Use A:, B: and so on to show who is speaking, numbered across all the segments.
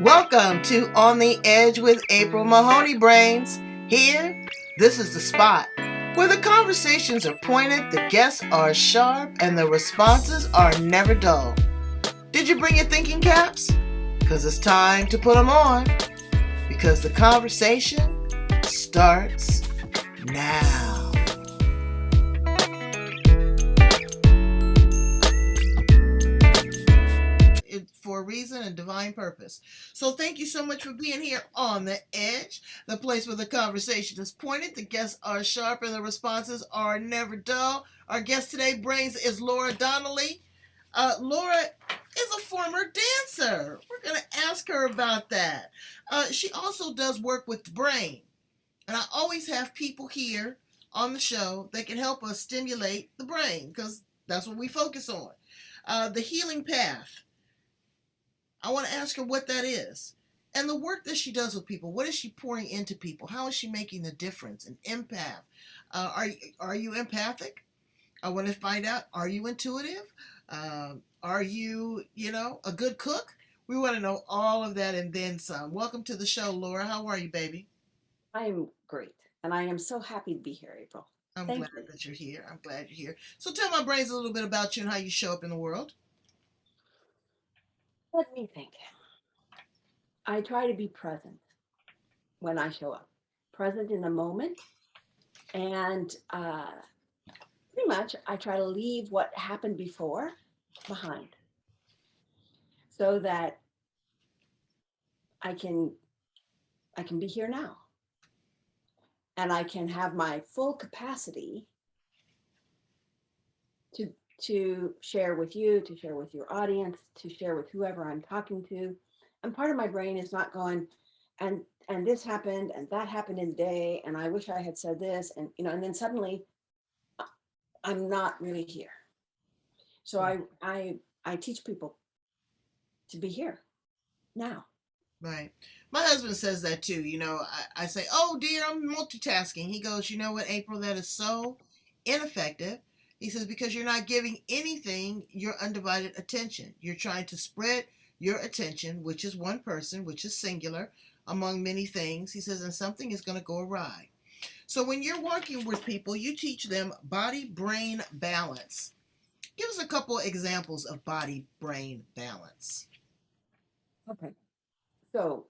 A: Welcome to On the Edge with April Mahoney Brains. Here, this is the spot where the conversations are pointed, the guests are sharp, and the responses are never dull. Did you bring your thinking caps? Because it's time to put them on. Because the conversation starts now. For a reason and divine purpose. So thank you so much for being here on the edge, the place where the conversation is pointed, the guests are sharp, and the responses are never dull. Our guest today brings is Laura Donnelly. Laura is a former dancer. We're going to ask her about that. She also does work with the brain. And I always have people here on the show that can help us stimulate the brain because that's what we focus on. The healing path. I want to ask her what that is. And the work that she does with people, what is she pouring into people? How is she making the difference? An empath. Are you empathic? I want to find out, are you intuitive? Are you, a good cook? We want to know all of that and then some. Welcome to the show, Laura. How are you, baby?
B: I am great, and I am so happy to be here, April.
A: I'm
B: Thank
A: glad
B: you.
A: that you're here. I'm glad you're here. So tell my brains a little bit about you and how you show up in the world.
B: Let me think. I try to be present when I show up, present in the moment, and pretty much I try to leave what happened before behind so that I can I can be here now, and I can have my full capacity to to share with you, to share with your audience, to share with whoever I'm talking to. And part of my brain is not going, and this happened and that happened in the day, and I wish I had said this, and and then suddenly I'm not really here. So I teach people to be here now.
A: Right. My husband says that too. I say, oh dear, I'm multitasking. He goes, you know what, April, that is so ineffective. He says, because you're not giving anything your undivided attention. You're trying to spread your attention, which is one person, which is singular, among many things. He says, and something is going to go awry. So when you're working with people, you teach them body brain balance. Give us a couple examples of body brain balance.
B: Okay. So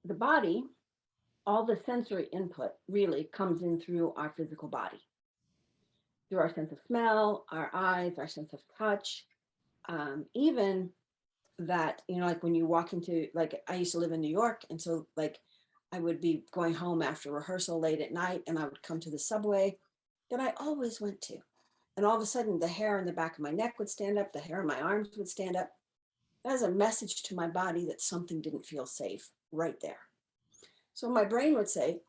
B: the body, all the sensory input really comes in through our physical body, through our sense of smell, our eyes, our sense of touch, even that, like when you walk into, like I used to live in New York. And so like I would be going home after rehearsal late at night and I would come to the subway that I always went to. And all of a sudden the hair in the back of my neck would stand up, the hair on my arms would stand up. That is a message to my body that something didn't feel safe right there. So my brain would say,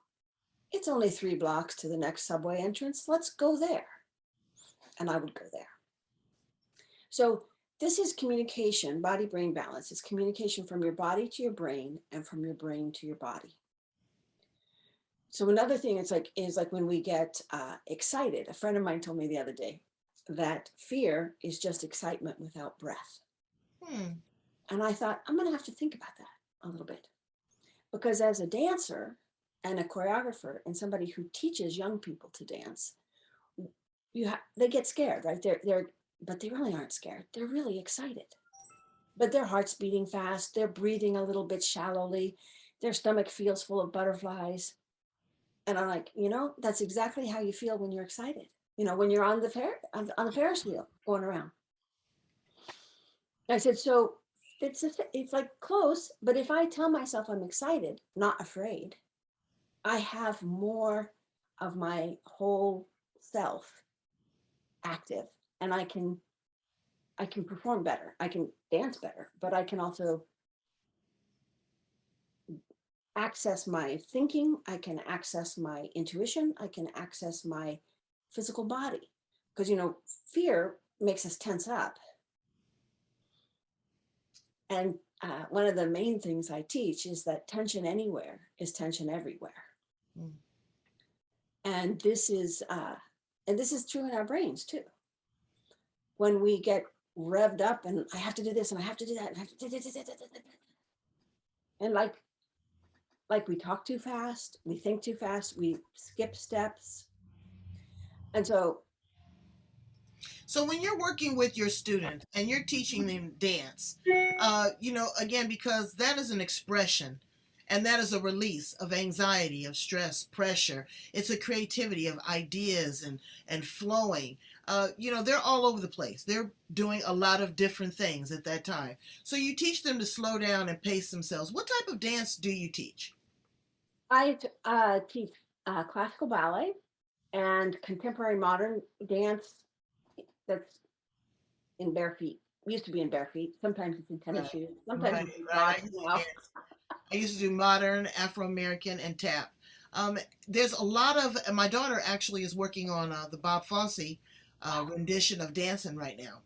B: it's only 3 blocks to the next subway entrance. Let's go there. And I would go there. So this is communication, body brain balance. It's communication from your body to your brain and from your brain to your body. So another thing is like when we get excited. A friend of mine told me the other day that fear is just excitement without breath.
A: Hmm.
B: And I thought, I'm going to have to think about that a little bit. Because as a dancer and a choreographer and somebody who teaches young people to dance, they get scared, right? But they really aren't scared. They're really excited. But their heart's beating fast. They're breathing a little bit shallowly. Their stomach feels full of butterflies. And I'm like, that's exactly how you feel when you're excited. When you're on the Ferris wheel going around. I said, so it's like close, but if I tell myself I'm excited, not afraid, I have more of my whole self active, and I can perform better. I can dance better, but I can also access my thinking. I can access my intuition. I can access my physical body because fear makes us tense up. And one of the main things I teach is that tension anywhere is tension everywhere.
A: Mm.
B: And this is true in our brains too. When we get revved up and I have to do this and I have to do that and I have to do this, And like we talk too fast, we think too fast, we skip steps. And so
A: So when you're working with your students and you're teaching them dance, again, because that is an expression and that is a release of anxiety, of stress, pressure. It's a creativity of ideas and flowing. They're all over the place. They're doing a lot of different things at that time. So you teach them to slow down and pace themselves. What type of dance do you teach?
B: teach classical ballet and contemporary modern dance that's in bare feet. Used to be in bare feet. Sometimes it's in tennis
A: Right,
B: shoes. Sometimes
A: right,
B: it's in
A: right.
B: socks now.
A: I used to do modern, Afro American, and tap. There's a lot of, and my daughter actually is working on the Bob Fosse rendition of Dancing right now.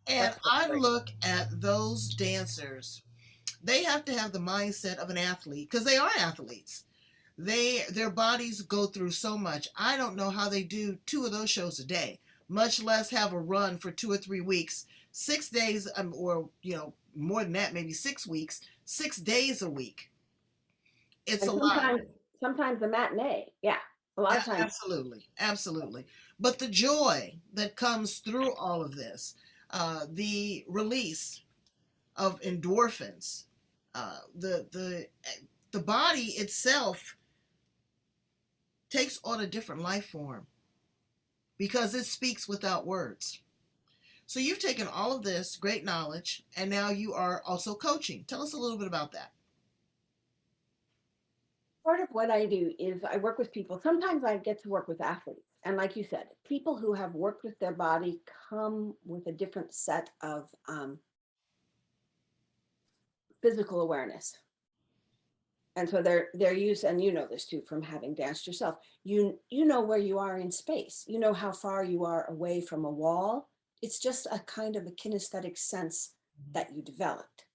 A: And
B: That's
A: I
B: great.
A: look at those dancers. They have to have the mindset of an athlete because they are athletes. Their bodies go through so much. I don't know how they do two of those shows a day, much less have a run for 2 or 3 weeks, 6 days, or more than that, maybe 6 weeks, 6 days a week. It's
B: And
A: a lot.
B: sometimes the matinee. Yeah. A lot of times.
A: Absolutely, absolutely. But the joy that comes through all of this, the release of endorphins, the body itself takes on a different life form because it speaks without words. So you've taken all of this great knowledge and now you are also coaching. Tell us a little bit about that.
B: Part of what I do is I work with people. Sometimes I get to work with athletes. And like you said, people who have worked with their body come with a different set of physical awareness. And so they're used, and you know this too from having danced yourself. You know where you are in space. You know how far you are away from a wall. It's just a kind of a kinesthetic sense that you developed.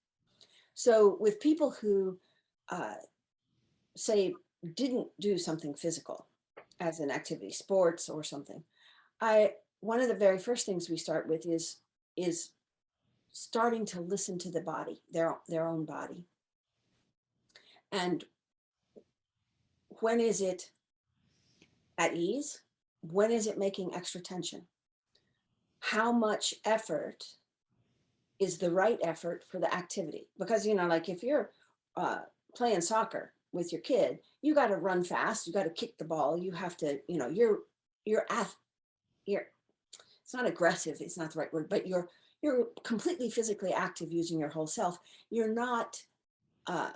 B: So with people who uh, say didn't do something physical as an activity, sports or something, I one of the very first things we start with is starting to listen to the body, their own body. And when is it at ease? When is it making extra tension? How much effort is the right effort for the activity? Because, like if you're playing soccer with your kid, you got to run fast, you got to kick the ball, you have to, you're you're it's not aggressive, it's not the right word, but you're completely physically active using your whole self. You're not uh,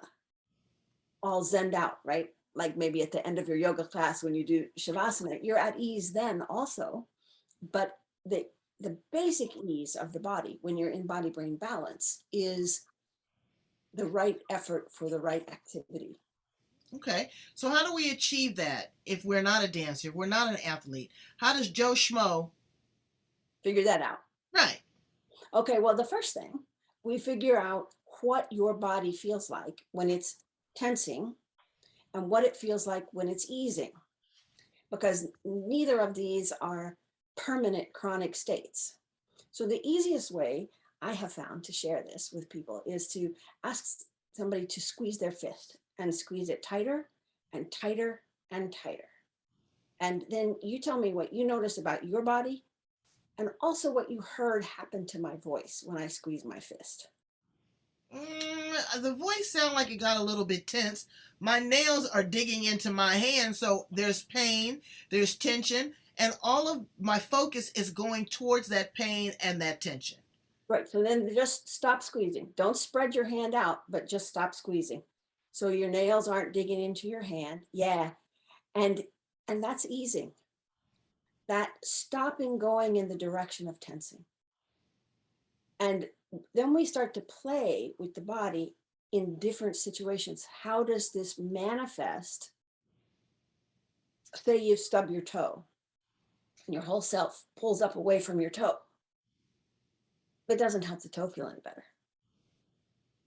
B: all zenned out, right? Like maybe at the end of your yoga class when you do shavasana, you're at ease then also. But the basic ease of the body when you're in body brain balance is the right effort for the right activity.
A: Okay. So how do we achieve that if we're not a dancer, if we're not an athlete? How does Joe Schmo?
B: Figure that out.
A: Right.
B: Okay, well, the first thing we figure out what your body feels like when it's tensing and what it feels like when it's easing, because neither of these are permanent chronic states. So the easiest way I have found to share this with people is to ask somebody to squeeze their fist and squeeze it tighter and tighter and tighter. And then you tell me what you notice about your body and also what you heard happen to my voice when I squeeze my fist.
A: The voice sounded like it got a little bit tense. My nails are digging into my hand, so there's pain, there's tension, and all of my focus is going towards that pain and that tension.
B: Right. So then just stop squeezing. Don't spread your hand out, but just stop squeezing. So your nails aren't digging into your hand. Yeah. And that's easing. That stopping going in the direction of tensing. And then we start to play with the body in different situations. How does this manifest? Say you stub your toe and your whole self pulls up away from your toe. It doesn't help the toe feel any better.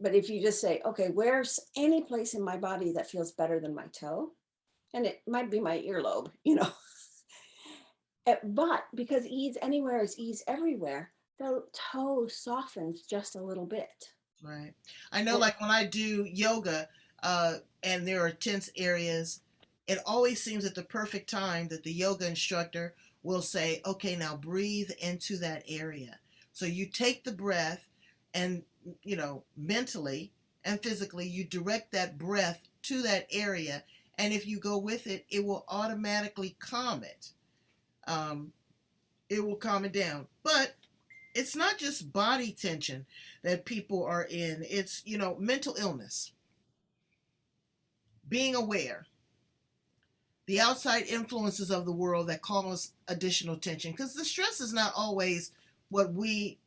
B: But if you just say, okay, where's any place in my body that feels better than my toe? And it might be my earlobe, But because ease anywhere is ease everywhere, the toe softens just a little bit.
A: Right. I know,
B: And
A: like when I do yoga, and there are tense areas, it always seems at the perfect time that the yoga instructor will say, okay, now breathe into that area. So you take the breath and, mentally and physically, you direct that breath to that area. And if you go with it, it will automatically calm it. Um, it will calm it down. But it's not just body tension that people are in, it's, mental illness, being aware, the outside influences of the world that cause additional tension, because the stress is not always what we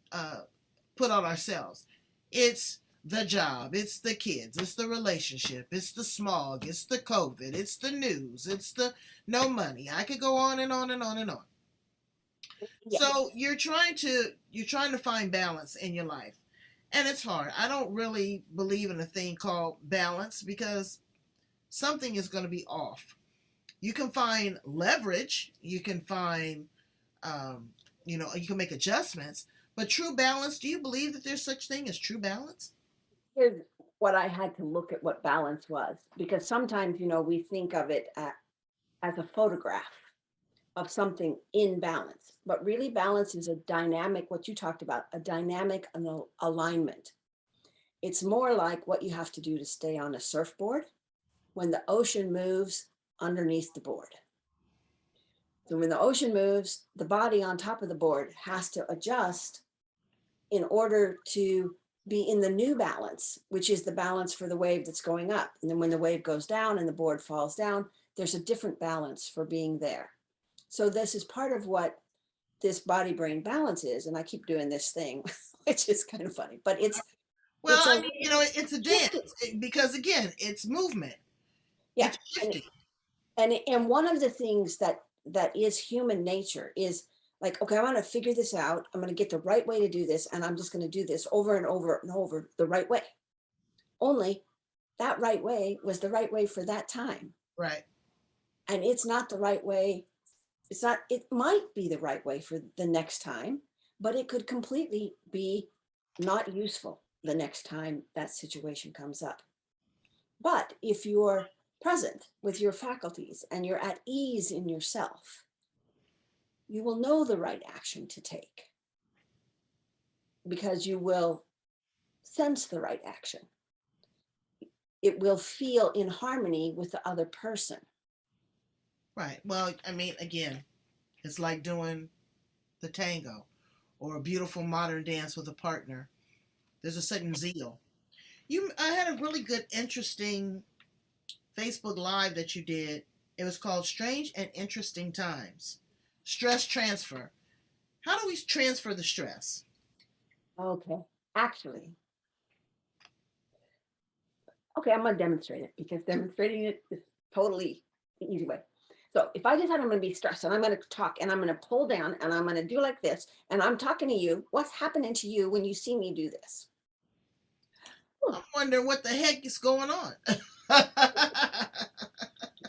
A: put on ourselves. It's the job, it's the kids, it's the relationship, it's the smog, it's the COVID, it's the news, it's the no money. I could go on and on and on and on.
B: yeah,
A: So you're trying to find balance in your life. And it's hard. I don't really believe in a thing called balance because something is going to be off. You can find leverage, you can find, you can make adjustments, but true balance, do you believe that there's such thing as true balance?
B: here's what I had to look at what balance was, because sometimes, we think of it as a photograph of something in balance, but really balance is a dynamic, what you talked about, a dynamic alignment. It's more like what you have to do to stay on a surfboard when the ocean moves underneath the board. So when the ocean moves, the body on top of the board has to adjust in order to be in the new balance, which is the balance for the wave that's going up. And then when the wave goes down and the board falls down, there's a different balance for being there. So this is part of what this body brain balance is. And I keep doing this thing, which is kind of funny, but
A: Well,
B: it's
A: I
B: a
A: mean, it's a dance
B: shifting.
A: because again, it's movement,
B: Yeah.
A: it's
B: And
A: shifting.
B: and one of the things that is human nature is like, okay, I want to figure this out, I'm going to get the right way to do this, and I'm just going to do this over and over and over the right way. Only that right way was the right way for that time,
A: Right.
B: and it's not the right way. It's not, it might be the right way for the next time, but it could completely be not useful the next time that situation comes up. But if you're present with your faculties and you're at ease in yourself, you will know the right action to take because you will sense the right action. It will feel in harmony with the other person.
A: Right. Well, I mean, again, it's like doing the tango or a beautiful modern dance with a partner. There's a certain zeal. I had a really good, interesting Facebook Live that you did. It was called Strange and Interesting Times. Stress transfer. How do we transfer the stress?
B: Okay. Actually, okay, I'm going to demonstrate it because demonstrating it is totally the easy way. So if I decide I'm going to be stressed and I'm going to talk and I'm going to pull down and I'm going to do like this and I'm talking to you, what's happening to you when you see me do this?
A: I'm wondering what the heck is going on.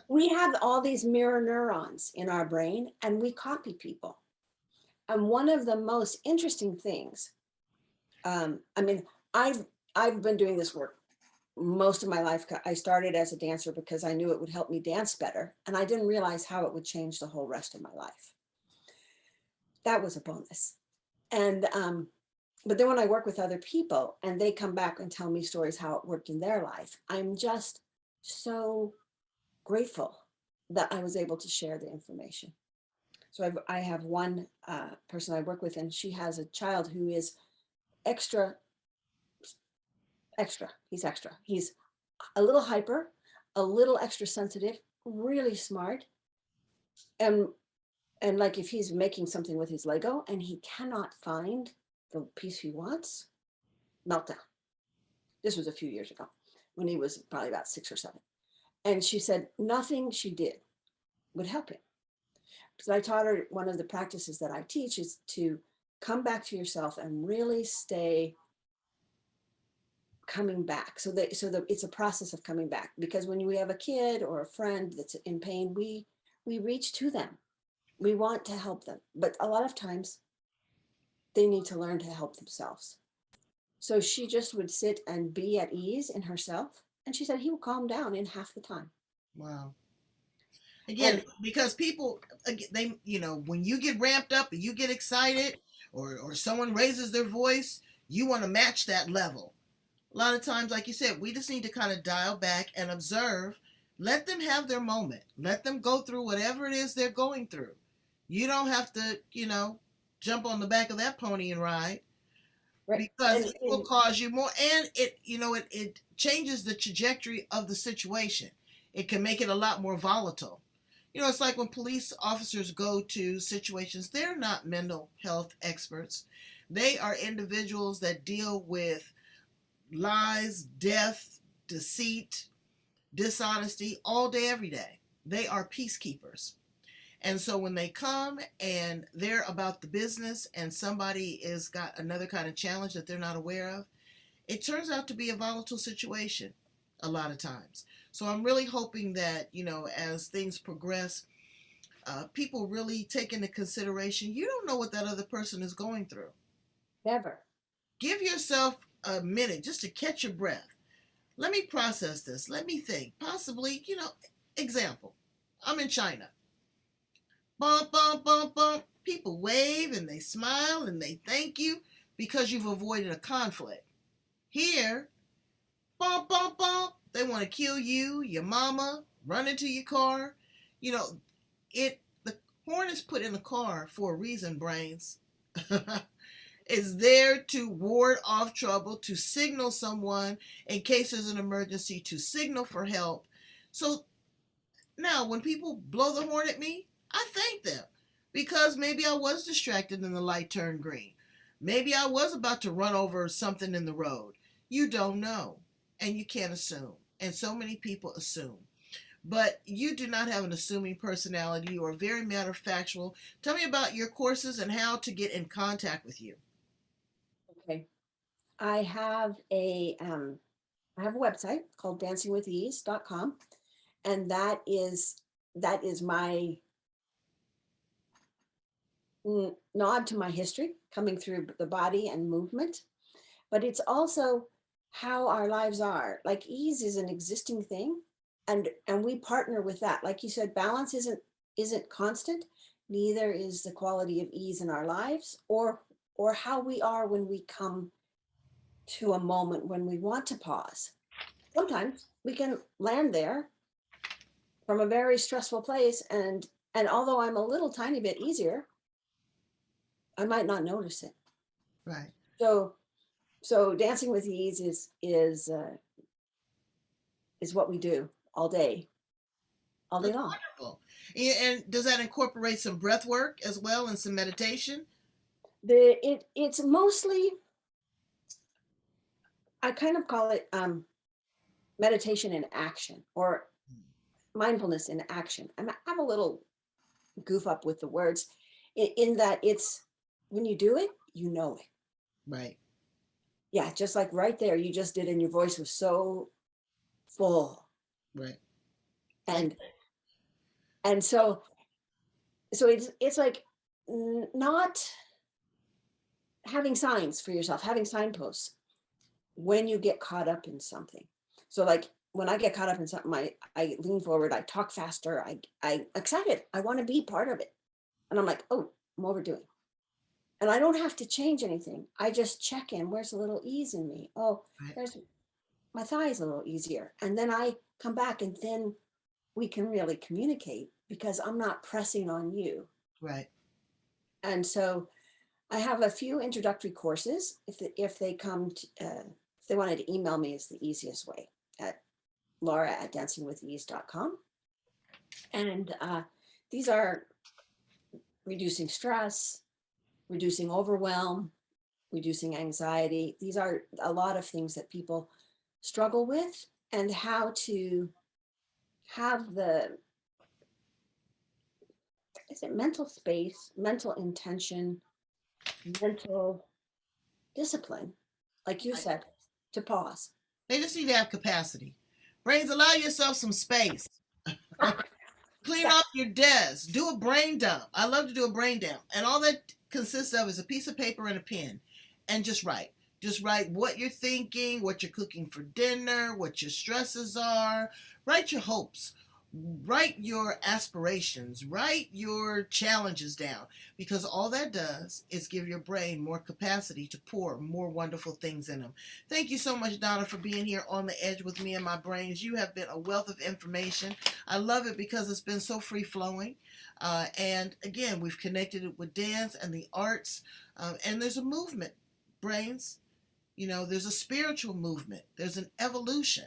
B: We have all these mirror neurons in our brain and we copy people. And one of the most interesting things, I mean, I've been doing this work most of my life. I started as a dancer because I knew it would help me dance better, and I didn't realize how it would change the whole rest of my life. That was a bonus. And but then when I work with other people and they come back and tell me stories how it worked in their life, I'm just so grateful that I was able to share the information. So I have one person I work with, and she has a child who is extra, extra. He's extra. He's a little hyper, a little extra sensitive, really smart. And like if he's making something with his Lego and he cannot find the piece he wants, meltdown. This was a few years ago when he was probably about 6 or 7. And she said nothing she did would help him. Because I taught her one of the practices that I teach is to come back to yourself and really stay coming back. So that it's a process of coming back, because when we have a kid or a friend that's in pain, we reach to them. We want to help them, but a lot of times they need to learn to help themselves. So she just would sit and be at ease in herself. And she said he would calm down in half the time.
A: Wow. Again,
B: And
A: because people, they, when you get ramped up and you get excited, or someone raises their voice, you want to match that level. A lot of times, like you said, we just need to kind of dial back and observe. Let them have their moment. Let them go through whatever it is they're going through. You don't have to, jump on the back of that pony and ride,
B: right.
A: because
B: And
A: it will cause you more, and it changes the trajectory of the situation. It can make it a lot more volatile. It's like when police officers go to situations, they're not mental health experts. They are individuals that deal with lies, death, deceit, dishonesty all day, every day. They are peacekeepers. And so when they come and they're about the business and somebody is got another kind of challenge that they're not aware of, it turns out to be a volatile situation a lot of times. So I'm really hoping that, as things progress, people really take into consideration, you don't know what that other person is going through.
B: never.
A: Give yourself a minute just to catch your breath. Let me process this. Let me think. Possibly, example. I'm in China. Bump, bump, bump, bump. People wave and they smile and they thank you because you've avoided a conflict. Here, bump, bump, bump. They want to kill you, your mama, run into your car. You know, the horn is put in the car for a reason, brains. It's there to ward off trouble, to signal someone in case there's an emergency, to signal for help. So now, when people blow the horn at me, I thank them because maybe I was distracted and the light turned green. Maybe I was about to run over something in the road. You don't know, and you can't assume. And so many people assume. But you do not have an assuming personality. You are very matter factual. Tell me about your courses and how to get in contact with you.
B: Okay. I have a website called dancingwithease.com, and that is my nod to my history coming through the body and movement, but it's also how our lives are. Like ease is an existing thing, and we partner with that. Like you said, balance isn't constant, neither is the quality of ease in our lives, or how we are when we come to a moment when we want to pause. Sometimes we can land there from a very stressful place, and although I'm a little tiny bit easier, I might not notice it.
A: Right.
B: So so dancing with ease is what we do all day
A: That's
B: long.
A: wonderful. And does that incorporate some breath work as well and some meditation?
B: It's mostly, I kind of call it meditation in action, or mindfulness in action. I'm a little goof up with the words in that it's when you do it, you know it.
A: Right.
B: Yeah, just like right there, you just did, and your voice was so full.
A: Right. Like,
B: And so it's like not having signs for yourself, having signposts when you get caught up in something. So like when I get caught up in something, I lean forward, I talk faster, I excited, I want to be part of it. And I'm like, oh, I'm overdoing. And I don't have to change anything. I just check in. Where's a little ease in me? Oh,
A: right.
B: there's my thigh is a little easier. And then I come back, and then we can really communicate because I'm not pressing on you.
A: Right.
B: And so I have a few introductory courses. If they come to, if they wanted to email me, is the easiest way at laura@dancingwithease.com. And these are reducing stress, reducing overwhelm, reducing anxiety. These are a lot of things that people struggle with, and how to have the, is it mental space, mental intention, mental discipline, like you
A: Right.
B: said, to pause.
A: They just need to have capacity. Brains, allow yourself some space. Clean
B: Yeah,
A: off your desk. Do a brain dump. I love to do a brain dump. And all that consists of is a piece of paper and a pen. And just write. Just write what you're thinking, what you're cooking for dinner, what your stresses are. Write your hopes. Write your aspirations. Write your challenges down, because all that does is give your brain more capacity to pour more wonderful things in them. Thank you so much, Donna, for being here on the edge with me and my brains. You have been a wealth of information. I love it because it's been so free flowing. And again, we've connected it with dance and the arts. And there's a movement, brains. There's a spiritual movement, there's an evolution,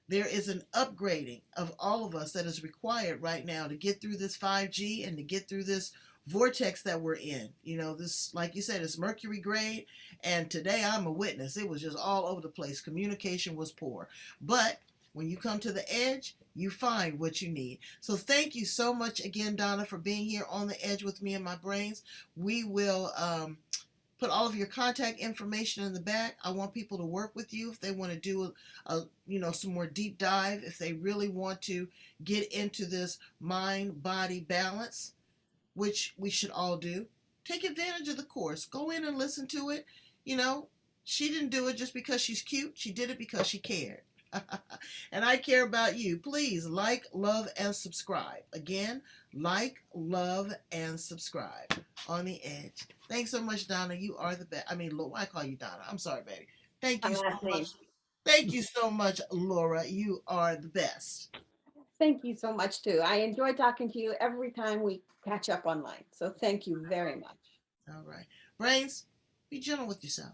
A: there is an upgrading of all of us that is required right now to get through this 5G and to get through this vortex that we're in. This, like you said, it's Mercury grade, and today I'm a witness. It was just all over the place. Communication was poor. But when you come to the edge, you find what you need. So thank you so much again, Donna, for being here on the edge with me and my brains. We will put all of your contact information in the back. I want people to work with you if they want to do some more deep dive, if they really want to get into this mind body balance, which we should all do. Take advantage of the course. Go in and listen to it. She didn't do it just because she's cute. She did it because she cared. And I care about you. Please like, love, and subscribe. Again, like, love, and subscribe on the edge. Thanks so much, Donna. You are the best. I mean, I call you Donna. I'm sorry, baby. Thank
B: My
A: you so
B: last
A: much.
B: name.
A: Thank you so much, Laura. You are the best.
B: Thank you so much too. I enjoy talking to you every time we catch up online. So thank you very much.
A: All right. Brains, be gentle with yourself.